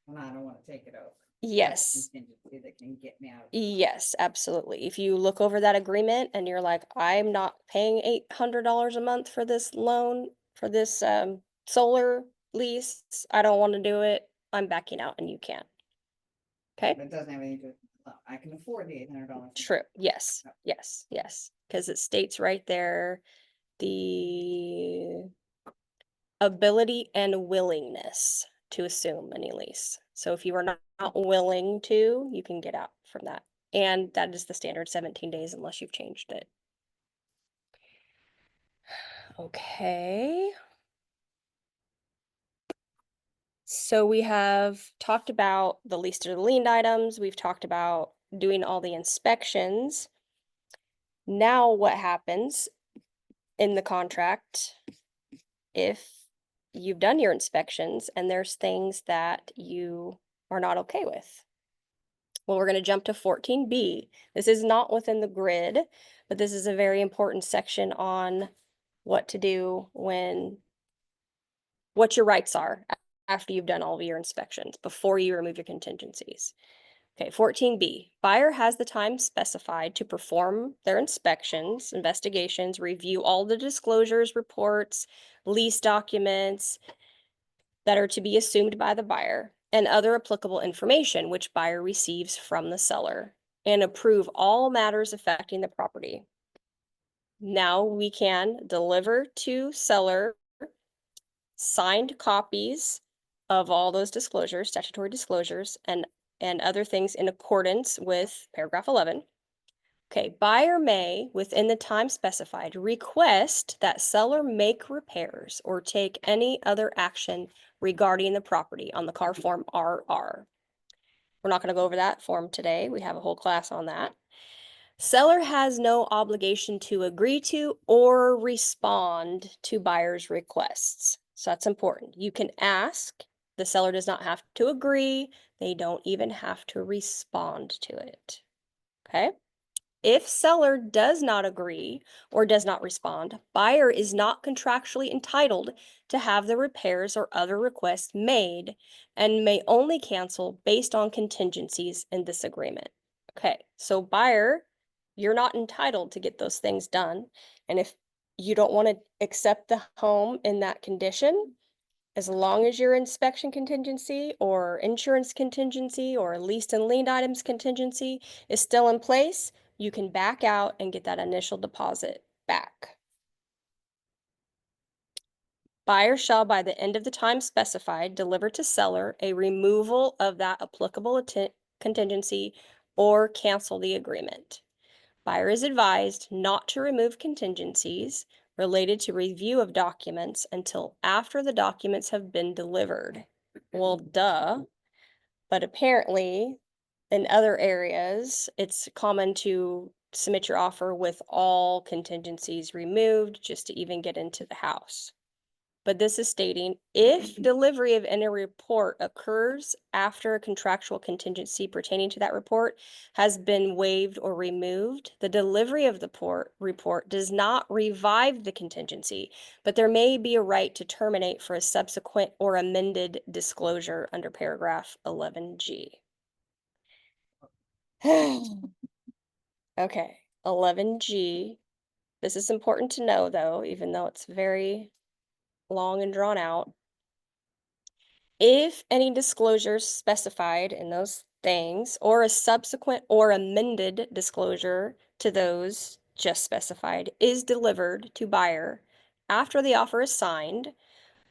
and I don't wanna take it over. That's a Yes, Contingency that can get me out. yes, absolutely. If you look over that agreement and you're like, I'm not paying $800 a month for this loan, for this solar lease, I don't want to do it, I'm backing out, and you can't. Okay? But it doesn't have anything to do with the loan. I can afford the $800. True. Yes, yes, yes. Because it states right there the ability and willingness to assume any lease. So if you are not willing to, you can get out from that. And that is the standard 17 days unless you've changed it. Okay. So we have talked about the leased or the liened items. We've talked about doing all the inspections. Now what happens in the contract if you've done your inspections and there's things that you are not okay with? Well, we're going to jump to 14B. This is not within the grid, but this is a very important section on what to do what your rights are after you've done all of your inspections, before you remove your contingencies. Okay, 14B, buyer has the time specified to perform their inspections, investigations, review all the disclosures, reports, lease documents that are to be assumed by the buyer, and other applicable information which buyer receives from the seller, and approve all matters affecting the property. Now we can deliver to seller signed copies of all those disclosures, statutory disclosures, and other things in accordance with paragraph 11. Okay, buyer may, within the time specified, request that seller make repairs or take any other action regarding the property on the CAR form RR. We're not going to go over that form today. We have a whole class on that. Seller has no obligation to agree to or respond to buyer's requests. So that's important. You can ask, the seller does not have to agree. They don't even have to respond to it. Okay? If seller does not agree or does not respond, buyer is not contractually entitled to have the repairs or other requests made and may only cancel based on contingencies in this agreement. Okay, so buyer, you're not entitled to get those things done. And if you don't want to accept the home in that condition, as long as your inspection contingency or insurance contingency or leased and liened items contingency is still in place, you can back out and get that initial deposit back. Buyer shall, by the end of the time specified, deliver to seller a removal of that applicable contingency or cancel the agreement. Buyer is advised not to remove contingencies related to review of documents until after the documents have been delivered. Well, duh. But apparently, in other areas, it's common to submit your offer with all contingencies removed just to even get into the house. but this is stating, if delivery of any report occurs after a contractual contingency pertaining to that report has been waived or removed, the delivery of the report does not revive the contingency, but there may be a right to terminate for a subsequent or amended disclosure under paragraph 11G. Okay, 11G. This is important to know, though, even though it's very long and drawn out. If any disclosures specified in those things or a subsequent or amended disclosure to those just specified is delivered to buyer after the offer is signed,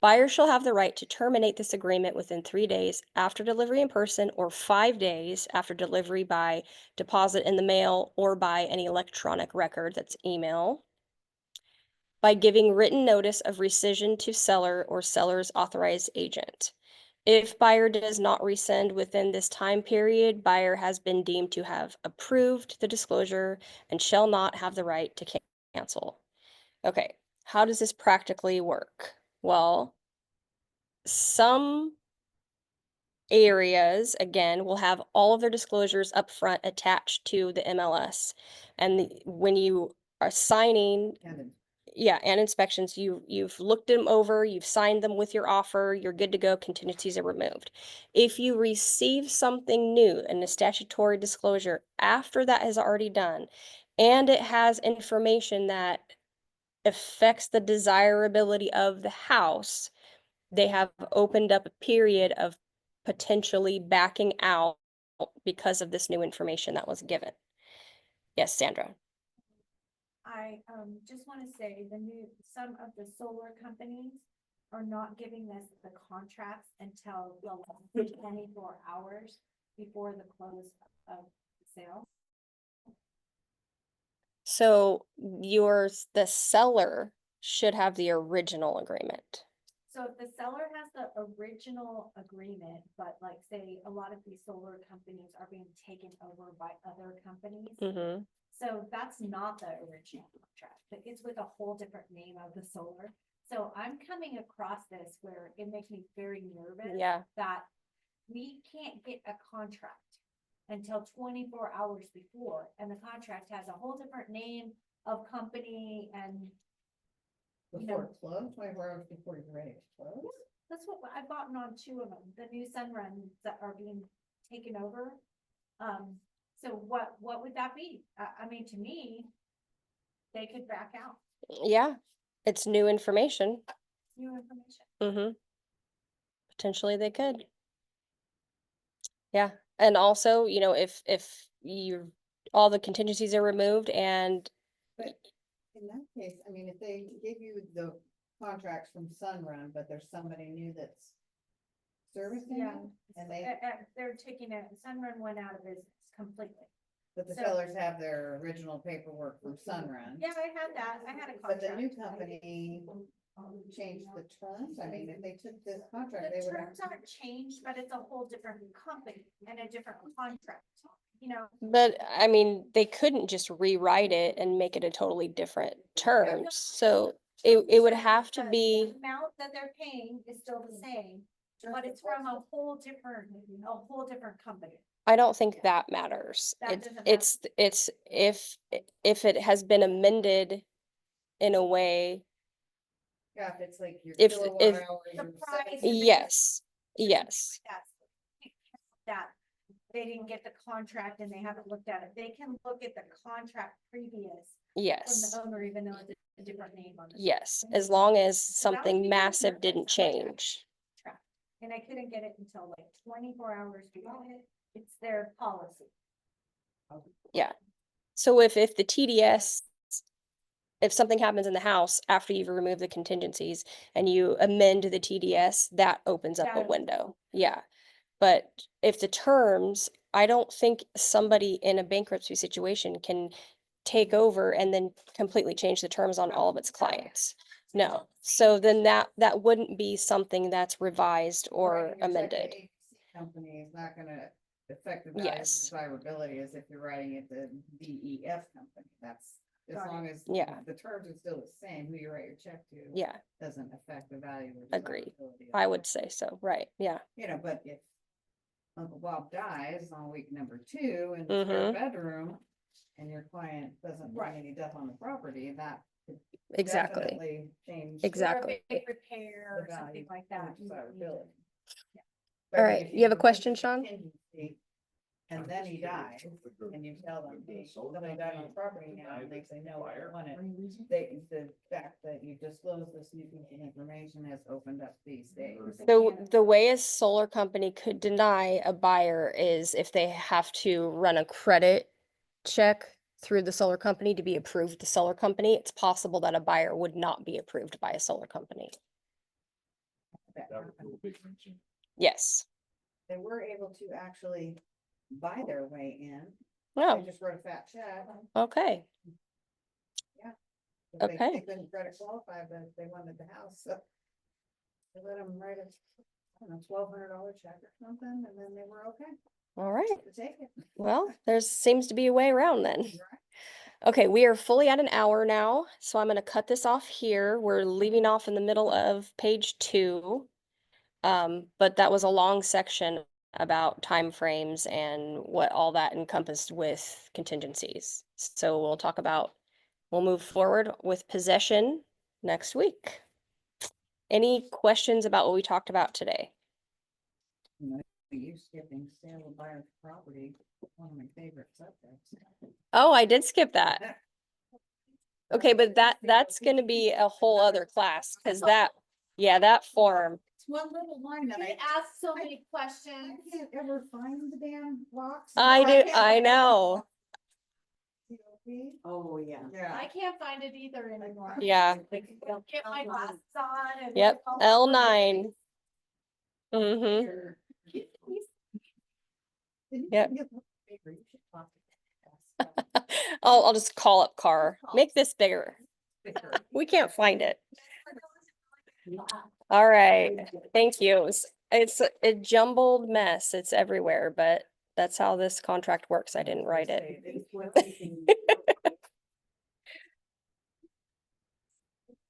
buyer shall have the right to terminate this agreement within 3 days after delivery in person or 5 days after delivery by deposit in the mail or by any electronic record, that's email, by giving written notice of rescission to seller or seller's authorized agent. If buyer does not rescind within this time period, buyer has been deemed to have approved the disclosure and shall not have the right to cancel. Okay, how does this practically work? Well, some areas, again, will have all of their disclosures up front attached to the MLS. And when you are signing, And yeah, and inspections, you've looked them over, you've signed them with your offer, you're good to go, contingencies are removed. If you receive something new in a statutory disclosure after that is already done, and it has information that affects the desirability of the house, they have opened up a period of potentially backing out because of this new information that was given. Yes, Sandra. I just want to say some of the solar companies are not giving us the contracts until the 24 hours before the close of the sale. So the seller should have the original agreement. So if the seller has the original agreement, but like say a lot of these solar companies are being taken over by other companies. Mm-hmm. So that's not the original contract, but it's with a whole different name of the solar. So I'm coming across this where it makes me very nervous. Yeah. That we can't get a contract until 24 hours before, and the contract has a whole different name of company and. before it closed, 24 hours before you're ready to close. That's what I've gotten on 2 of them, the new Sunruns that are being taken over. So what would that be? I mean, to me, they could back out, Yeah, it's new information. new information. Mm-hmm. Potentially they could. Yeah, and also, if all the contingencies are removed and But in that case, I mean, if they give you the contracts from Sunrun, but there's somebody new that's servicing Yeah. it, and they, They're taking it, Sunrun went out of business completely. but the so- sellers have their original paperwork from Sunrun. Yeah, I had that, I had a But the contract. new company changed the terms. I mean, if they took this contract, they The would have. terms aren't changed, but it's a whole different company and a different contract, but I mean, they couldn't just rewrite it and make it a totally different terms. So it would have to The be, amount that they're paying is still the same, but it's from a whole different company. I don't think that matters. That doesn't It's if it has been amended in a way, Yeah, if it's like your If- kilowatt if- hours The or price something. is- yes, yes, That they didn't get the contract and they haven't looked at it. They can look at the contract previous from yes, the owner, even though it's a different name on it. yes, as long as So that was something because massive of didn't the change. contract. And I couldn't get it until like 24 hours before. It's their policy. So if the TDS, if something happens in the house after you've removed the contingencies and you amend the TDS, that opens up That a opens window. Yeah. But if the terms, I don't think somebody in a bankruptcy situation can take over and then completely change the terms on all of its clients. No. So then that wouldn't be something that's revised Right, or and your type of amended. ABC Company is not gonna affect the value of Yes. desirability as if you're writing it the DEF company. That's as Got it. long as. Yeah. The terms are still the same, who you write your check to. Yeah, Doesn't affect the value. or Agreed. desirability of I the would home. say so, right, yeah. You know, but if Uncle Bob dies on week number 2 in the spare Mhm. bedroom, and your client doesn't find any death on the property, that could Exactly, definitely change. Or a Exactly. big repair The or something value like that. of you would need to- desirability. Yeah. But I All mean, right, if you have a put question, it in Sean? contingency, And then he dies, and you tell them, hey, somebody died on the property now, and they say, no, I don't want it. The fact that you disclose this new piece of information has opened up these days. The way a solar company could deny a buyer is if they have to run a credit check through the solar company to be approved the solar company. It's possible that a buyer would not be approved by a solar company. That That was a happened. little big mention. Yes. They were able to actually buy their way in. Oh, They just wrote a fat check. okay. but They Okay. couldn't credit qualify, but they wanted the house, so. They let them write a, I don't know, $1,200 check or something, and then they were okay All right. to take it. Well, there seems to be a way around then. Right. Okay, we are fully at an hour now, so I'm gonna cut this off here. We're leaving off in the middle of page 2. But that was a long section about timeframes and what all that encompassed with contingencies. So we'll move forward with possession next week. Any questions about what we talked about today? You skipping sale of buyer's property, one of my favorite subjects. Oh, I did skip that. Okay, but that's gonna be a whole other class, because that form, It's one little line that We I asked so many I questions. can't ever find the damn box. I know. Oh, yeah. Yeah. I can't find it either anymore. Yeah, Get my glasses on and. yep, look all over L9. it. Mm-hmm. Didn't Yep. you get one bigger? You should talk to us. I'll just call up Carr. Make this bigger. We can't find it. All right, thank you. It's a jumbled mess. It's everywhere, but that's how this contract works. I didn't write it.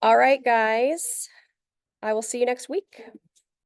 All right, guys. I will see you next week.